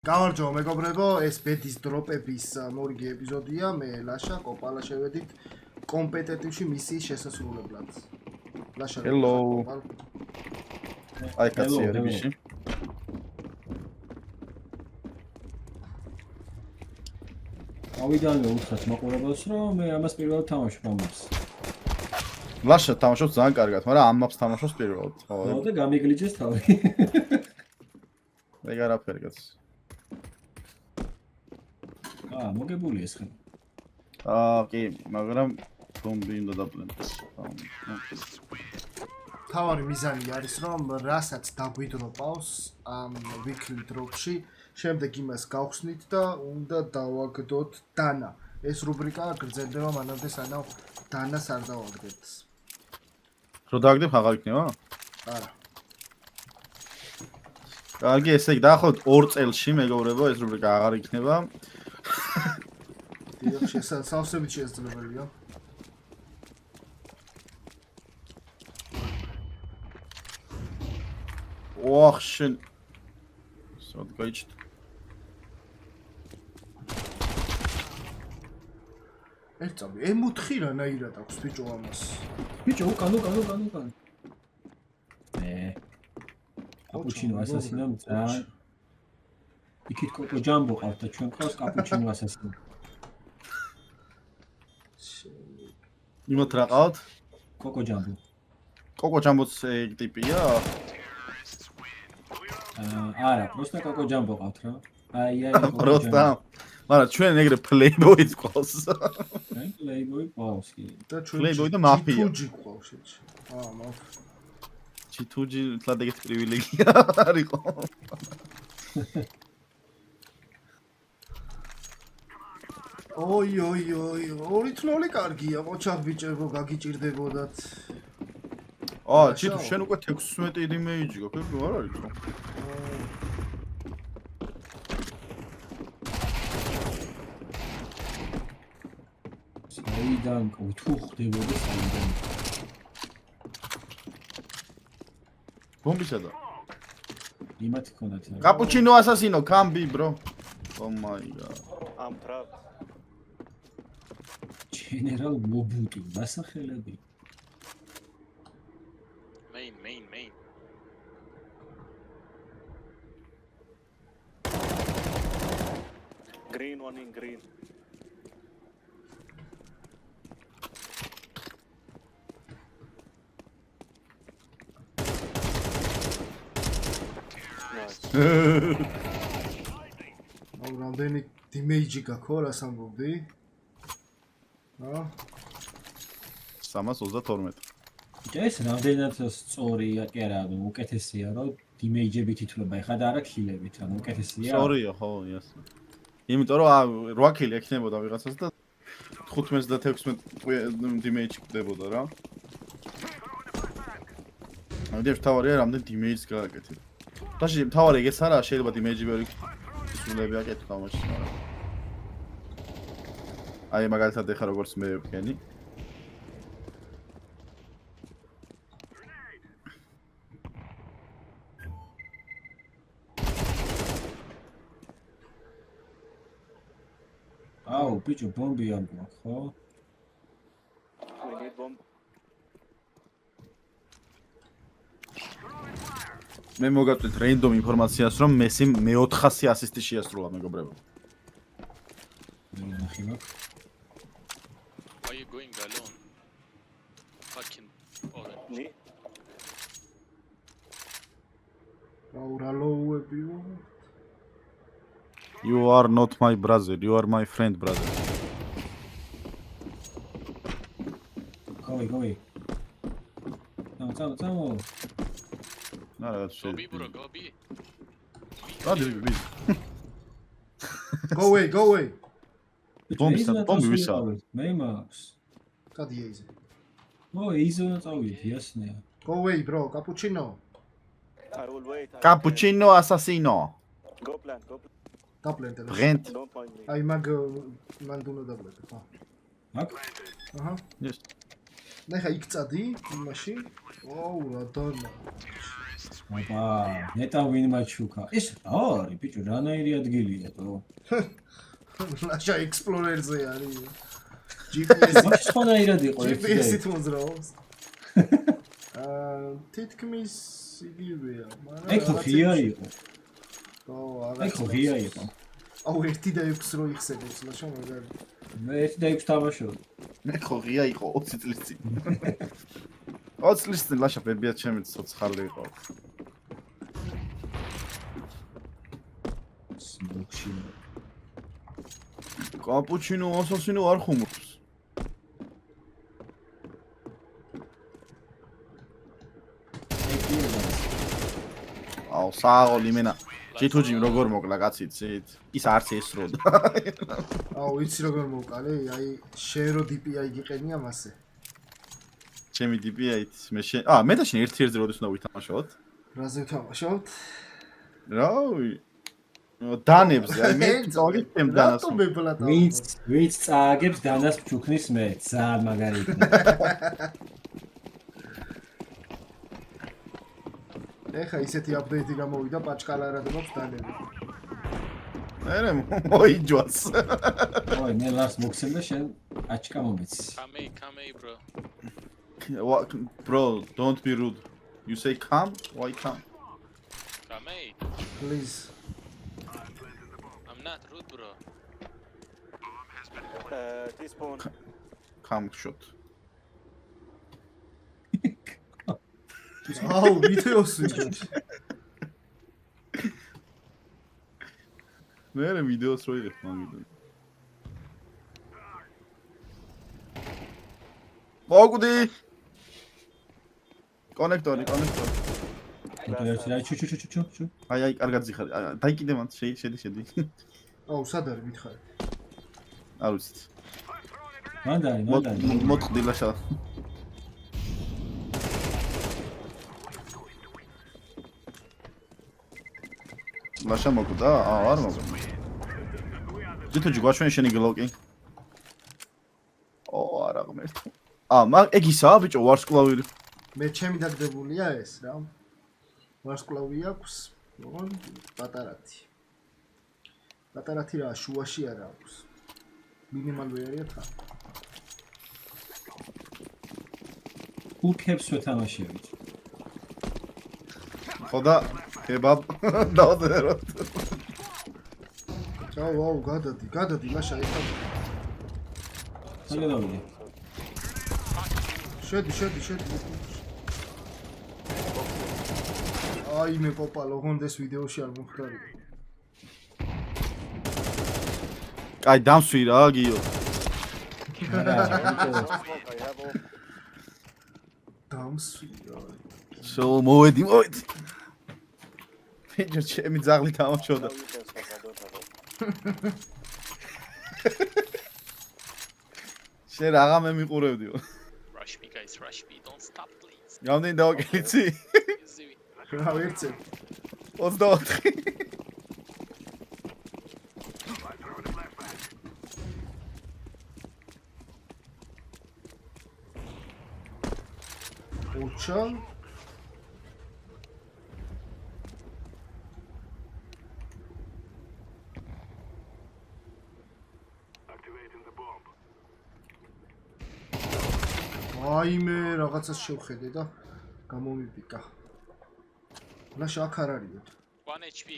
გამარჯობა მეგობრებო, ეს ბედის დროპების მორიგი ეპიზოდია. მე ლაშა კოპალა შევედით კომპეტიტივში მისიის შესასრულებლად. ლაშა Hello. აი კაცი არის ბიში. ავიდანვე უთხრათ მაყურებელს, რომ მე ამას პირველად თამაშობ ამას. ლაშა თამაშობს ძალიან კარგად, მაგრამ ამ maps თამაშობს პირველად. ხო და გამიგლიჯეს თავი. ეგ არაფერი კაცი. მოგებული ეს ხე. კი, მაგრამ ბომბი უნდა დაბლენდეს. თავარი მიზანი არის რომ რასაც დაგვიდროპავს ამ weekly drop-ში, შემდეგ იმას გავხსნით და უნდა დავაგდოთ დანა. ეს რუბრიკა გრძელდება მანამდე სანამ დანას არ დავაგდებთ. რო დააგდებ აღარ იქნება? არა. კარგი, ესე იგი დაახლოებით 2 წელში მეგობრებო ეს რუბრიკა აღარ იქნება. დიახ, სავსებით შესაძლებელია. ოხ შენ სად გაიჭით? ერთწამი M4 რანაირად აქვს ბიჭო ამას. ბიჭო, უკან. კაპუჩინო ასასინო ძალიან. იქით კოკო ჯამბო ყავთ და ჩვენ ყავს კაპუჩინო ასასინო. იმათ რა ყავთ? კოკო ჯამბო. კოკო ჯამბოც ეგ ტიპია? არა, просто კოკო ჯამბო ყავთ რა. აი, просто. მაგრამ ჩვენ ეგრე playboy-ს ყავს. playboy ყავს კი. და ჩვენ playboy და mafia. G2G ყავს ეჩ. mafia. G2G თლად ეგეთ პრივილეგია არისო. ოი, ორი თლოლი კარგია, მოჩახ ბიჭებო, გაგიჭირდებოდათ. G2 შენ უკვე 16 იმეიჯი გაქვს, არ არის ხო? საიდან თუ ხდებოდა საიდან? ბომბისა და იმათ ქონათ. კაპუჩინო ასასინო, come be bro. Oh my god. I'm proud. General Mobutu, დასახელები. Main. Green one in green. რამდენი დიმეიჯი გაქვს, რას ამბობდი? 332. ეს რამდენად სწორია, კი არა, უკეთესია, რომ დიმეიჯებით ითვლება, ეხლა და არა ქილებით, ანუ უკეთესია. სწორია, ხო, yes. იმიტომ რომ 8 ქილი ექნებოდა ვიღაცას და 15 და 16 დიმეიჯი ხდებოდა რა. ამიტომ თავარია რამდენ დიმეიჯს გააკეთე. თაში თავარი ეგეც არა, შეიძლება დიმეიჯი ვერ ისულები აკეთო თამაშს, მაგრამ აი მაგალითად ეხა როგორც მე ვქენი. აუ, ბიჭო, ბომბი არ გვაქვს, ხო? We need bomb. მე მოგაწვით რენდომ ინფორმაციას, რომ მესიმ მე-400 ასისტი შეასრულა მეგობრებო. ნახიმა. Are you going alone? Fucking orange. Me? რაულოუები. You are not my brother, you are my friend brother. Go. Წამო. არა, Go bro, go B. ბი. Go away. ბომბი ვისა. მე მაქვს. გადი ეიზე. ეიზონა წავიდი, ясნია. Go away bro, cappuccino. I will wait. Cappuccino assassino. Go plan. დაპლენტე. Brent. Don't mind me. აი მაგ უნდა დაპლენტე, ხო? აქ? აჰა. Yes. ნახა იქ წადი იმაში. ოუ რა დანა. აბა, ნეტა ვინმა ჩუქა. ეს რა არის, ბიჭო, რანაირი ადგილია თო? ლაშა ექსპლორერზე არის. GPS მაშ სხვანაირად იყო ეს. GPS-ით მოძრაობს. თითქმის იგივეა, მაგრამ ეგ ხო ღია იყო. ო, ეგ ხო ღია იყო. აუ 1 და 6 რო იხსენებს, ლაშა მაგარი. მე 1 და 6 თამაშობ. მე ხო ღია იყო 20 წლის წინ 20 წლის წინ ლაშა ბებიად ჩემი ცოცხალი იყო სმოქში. კაპუჩინო ასასინო არ ხუმრობს აუ სააღოლი მენა ჯითუჯი როგორ მოკლა კაცი ცით ის არც ესროდა აუ იცი როგორ მოვკალე, აი შენ რო DPI გიყენია მასე. ჩემი DPI-ით მე მე და შენ ერთ-ერთი როდის უნდა ვითამაშოთ რაზე ვთამაშობთ? რავი დანებზე აი მე წავიდე ჩემ დანას რატომ მებლატა? ვინც წააგებს დანას ჩუქნის მე, ძალიან მაგარი იქნება. ეხა ისეთი აპდეიტი გამოვიდა, პაჭკალარად მაქვს დანები. მე მოიჯვას ой, მე ლარს მოხსენ და შენ აჩკა მომეცი. Come, bro. What, bro, don't be rude. You say come? Why come? Come, Please. I'm not rude, bro. This spawn. Come shot. აუ, ვიდეოს ვიჯობ. მე ვიდეოს რო იღებ მაგიდან. მოგდი. კონექტორი. ჩუ. აი, კარგად ზიხარი. დაიკიდე მან, შედი. აუ, სად არის მითხარი? არ ვიცით. მანდარი. მოტყდი ლაშა. ლაშა მოკვდა? არ მოკვდა. ჯითუჯი გვაშვენ შენი გლოკი. ო, არა ღმერთო. ეგ ისაა ბიჭო, ვარსკვლავი. მე ჩემი დაგდებულია ეს რა. ვარსკვლავი აქვს, ოღონ პატარათი. პატარათი რა, შუაში არა აქვს. მინიმალური არის თან. უკებს ვეთამაშებთ. ხოდა კებაბ დაოდერო. აუ, გადადი, ლაშა ეხა. საგედავდი. შედი. აი მე პოპალო, გონდეს ვიდეოში არ მომხდარი. აი დამსვი რა გიო. დამსვი რა. სო მოვედი. ფიჯერ ჩემი ძაღლი თამაშობდა. Now you can stop. I don't have it. შენ რაღა მე მიყურებდიო. Rush me, guys. Rush me. Don't stop, please. რამდენი დავაკეთე? Easy. რა ვერცე? 24. ოჩა. აი მე რაღაცას შევხედე და გამომიპიკა. ლაშა აქ არ არისო. 1 HP.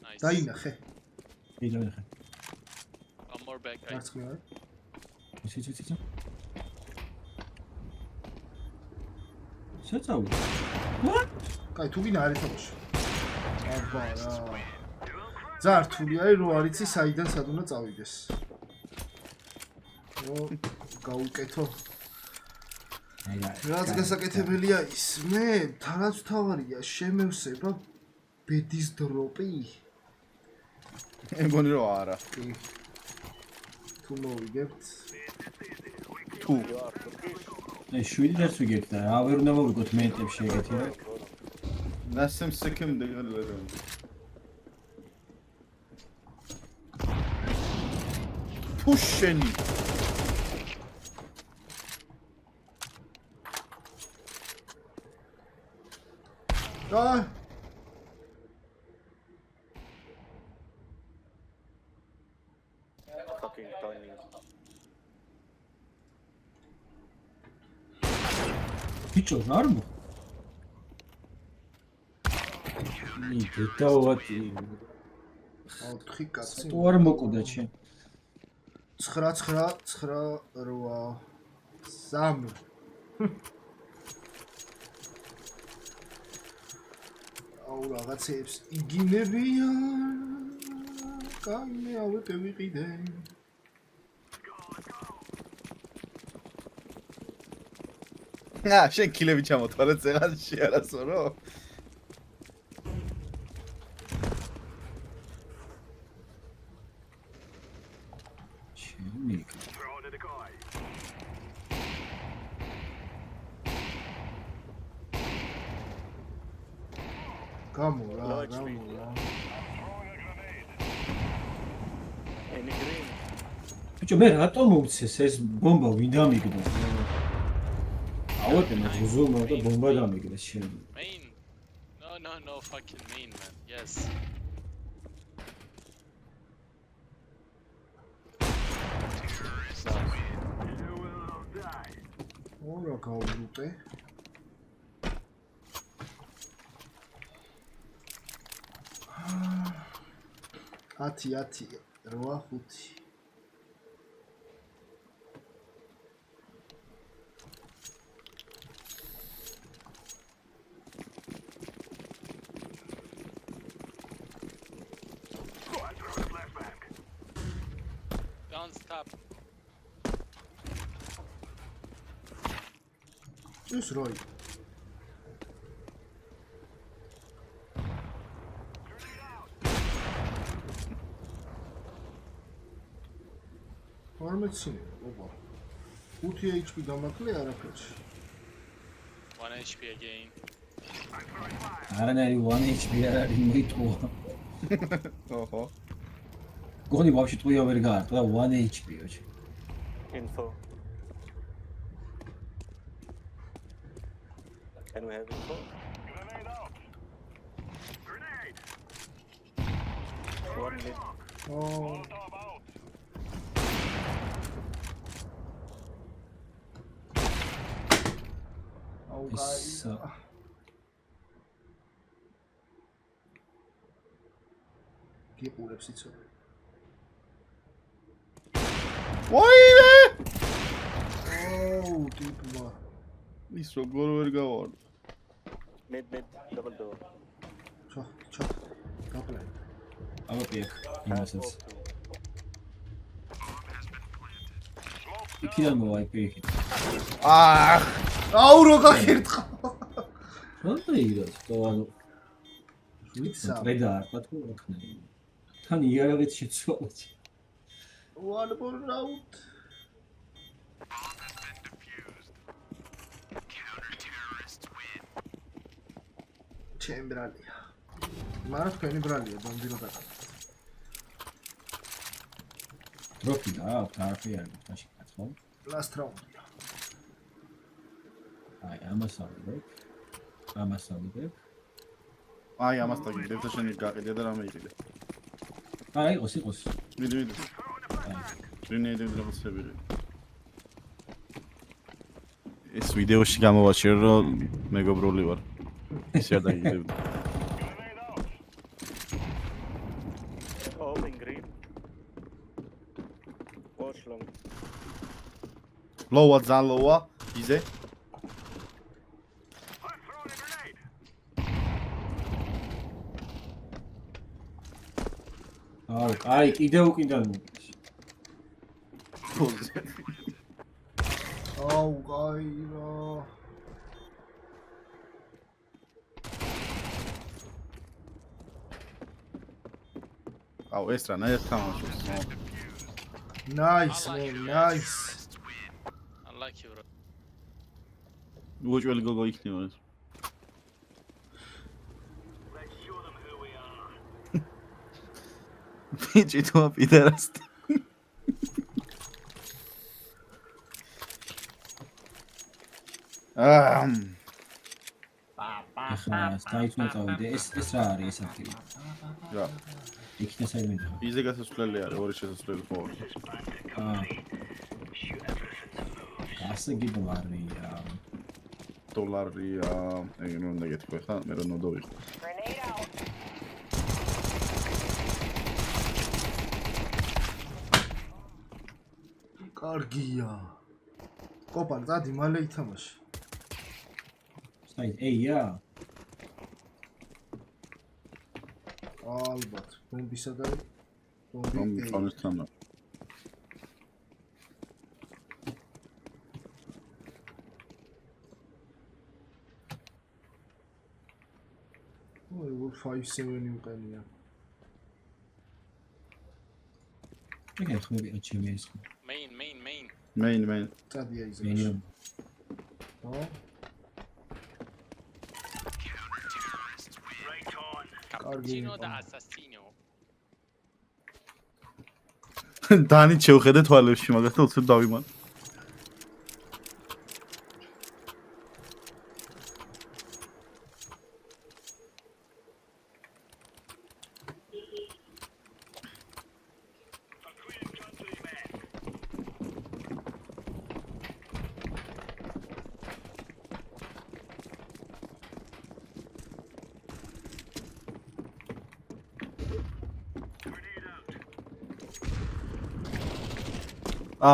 Nice. დაინახე. იდანახე. One more back, guys. მარცხნივ. ცი. შეწავი. კაი, თუ გინდა არის თამაში. აბა რა. ძალიან რთული არის, რო არ იცი საიდან სად უნდა წავიდეს. გაუკეთო. რაც გასაკეთებელია ის, მე თანაც თავარია შემევსება ბედის დროპი. მეგონი რომ არა. თუ მოვიგებთ. თუ აი 7 დარს ვიგებთ და რა ვერ უნდა მოვიგოთ მენტებში ეგეთი რა. ნასემ სეკუნდე გალერა. ფუშენი. და Fucking timing. ბიჭო არ მო ნიკე დავატი 4 კაცი თუ არ მოკვდა ჩემ 9 3 აუ რაღაცებს იგინებიან კაინე ავე ვიყიდე შენ კილები ჩამოთვალე წეღან შეარასორო ჩემი გამო რა Low HP. გამო რა Any green? ბიჭო მე რატომ მოვცეს ეს ბომბა ვინ დამიგდა ავატე მე ზუმა და ბომბა დამიგდა შენ Main. No, fucking main, man. Yes. ორა გაუბრუტე ათი 8 5 Don't stop. ის როი formation ოპა 5 HP დამაკლე არაფერში 1 HP again. არანაირი 1 HP არ არის მოიტყუა ოჰო გონი ვაფშე ტყუია ვერ გაარტყა 1 HP-ო Info. Can we have info? One mid. ო აუ ეს გიყურებს იცოდი ვაიმე ოუ ტიპმა ის როგორ ვერ გავარ Mid, double door. ჩა გაპლე ავატი აქ იმასაც Half იქიდან მოვა IP იქით აх აუ რო გახერთხა რატო იგდას თო ანუ ვიცა ტრედა არ თქვა თუ რა ხნა თან იარაღით შეცვალეთ one more round ჩემბრალია მაგრამ თქვენი ბრალია ბომბი რო დაკარგა დროფი და აქვს არაფერი არ გასში კაცხო last round აი ამას ავიღებ აი ამას დაგიგებ და შენ გაყიდე და რამე იყიდე აი იყოს მიდი რინეიდე დროფები ეს ვიდეოში გამოვაჩირო რომ მეგობრული ვარ ისე არ დაგიგებ all in green. Watch long. ლოვა ძალიან ლოვა იზე აი კიდე უკიდან მოგდეს აუ კაი რა აუ ეს რა ნაირ თამაშობს nice man nice Unlucky, bro. უოჭველი გოგო იქნება ეს ბიჭი თუ აპიდერასტ ახლა დაიწუნა წავიდე. ეს რა არის ეს აქტივი? რა იქნა საერთოდ. იზე გასასვლელი არის ორი შესასვლელი ხო აა. ასე გიდმარია. დოლარია ეგ რომ უნდა გეთქვი ხა მე რომ ნოდოვიყო Grenade out. კარგია. კოპარ, დადი მალე ითამაში. საით ეია? ალბათ, ბომბისა და რომ ბომბი. წამესთან ой, 5-7 უყენია. ეგ ხმები ჩემი ეს. Main. მეინ წადია იზრა. მეინი ხო? Cappuccino da assassino. დანი შევხედე თვალებში მაგას და უცებ დავიმან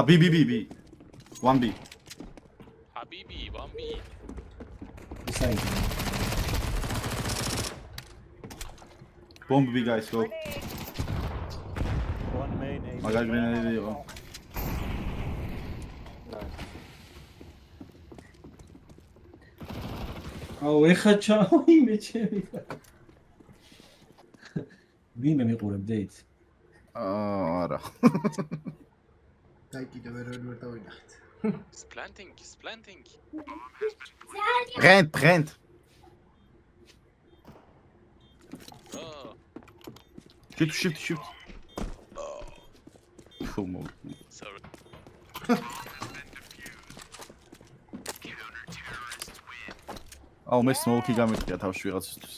B 1B Habibi, 1B. საით. bomb B guys go One main A. მაგარ გრენადი იყო აუ ეხა ჩაოიმე ჩემი. ვინმე მიყურებდით? არა დაი კიდევ ვერ დავინახეთ. Splanting. ბრენდ Oh, shift ფუ sorry. აუ მე smoke-ი გამიწია თავში ვიღაცისთვის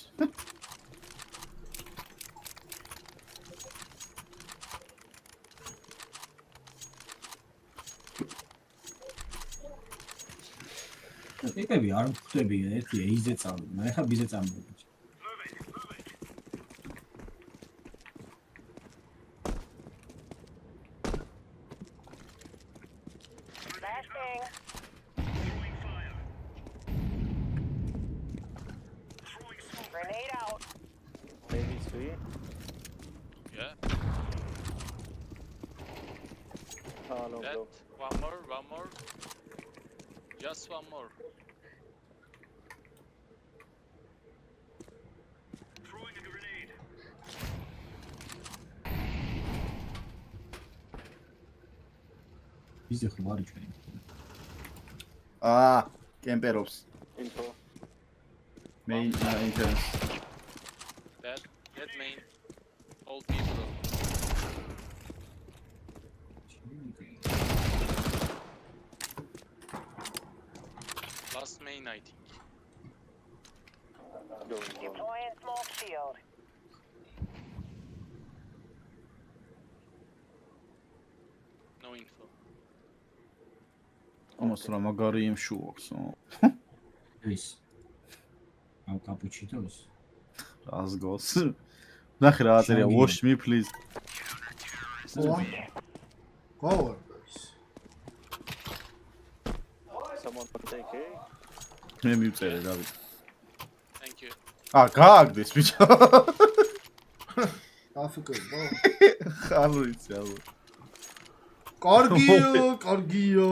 ეგები არ მხვდებიან ერთი A-ზე წავიდნენ, ეხა B-ზე წამოვიდნენ. Flashbang. Grenade out. Maybe three. Yeah. Oh no, That. no. One more. Just one more. B-ზე ხომ არის ჩვენი. კემპერობს Info. main entrance That main. All people. Last main, I think. Deploying smoke shield. No info. almost რა მაგარი იმშუოქს ის. აუ კაპუჩინოს. რას გოს ნახე რა აწერია wash me please Go. Someone can take A. მე მივწერე დავით Thank you. გააგდეს ბიჭო აფიკო. ხალო იცი ალბო კარგიო.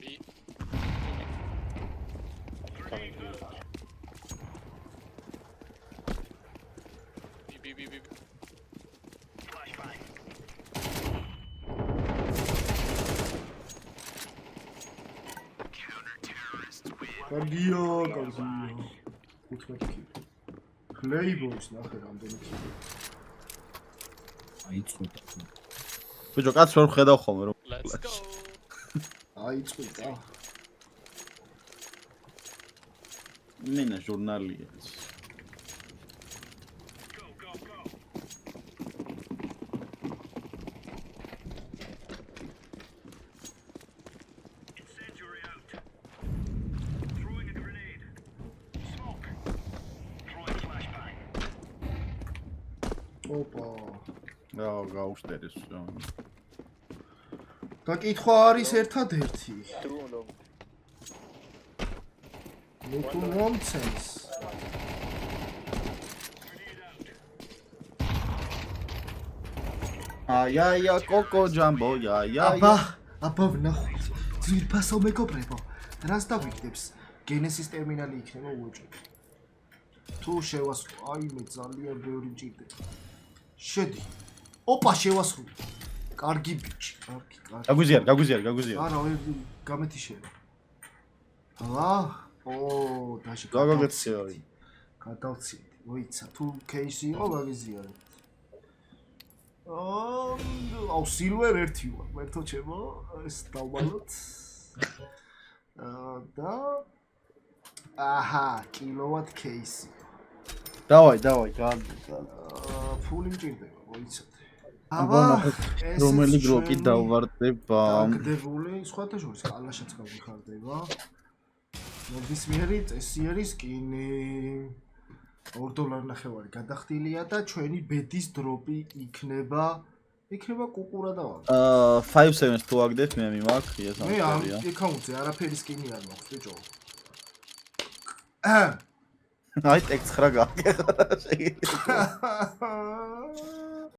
B. Coming B. B. კარგიო. 15 კი. Playboys ნახე რამდენი კილი. აი წუდა. ბიჭო, კაც ვერ ხედავ ხოლმე რომ Let's go. აი წვიდა. მინა ჟურნალია. ოპა. გაუშტერეს. გაკითხვა არის ერთადერთი. True long. ნუ თუ nonsense. აია, კოკო ჯამბო, აბა ვნახოთ. ძვირფასო მეგობრებო, რას დავიგდებს? გენესის ტერმინალი იქნება უეჭვი. თუ შევასრულო, აი მე ძალიან ბევრი მჭირდება. შედი. ოპა შევასრულო. კარგი ბიჭი, კარგი. გაგვიზიარ. არა, გამეთი შევა. აბა, დაში გაგაგეციარი. გადავცილდი. მოიცა, თუ кейსი იყო, გაგიზიარეთ. აუ სილვერ ერთი ვარ, მერტო ჩემო, ეს დავვალოთ. და აჰა, კილოვატ кейსი. დავაი, გააგზავნა. ფული მჭირდება, მოიცადე. აბა, რომელი გროკი დავვარდება? გდებული, სხვათა შორის კალაშაც გავიხარდება. ნებისმიერი წესიერი სკინი. $2.50 გადახდილია და ჩვენი ბედის დროპი იქნება კუკურა და ვარ. 5-7 თუ აგდეთ მე მიმაქ, ეს მე ამ ამერია. აკაუნტზე არაფერი სკინი არ მაქვს, ბიჭო. აი ტექ 9 გააკეთე.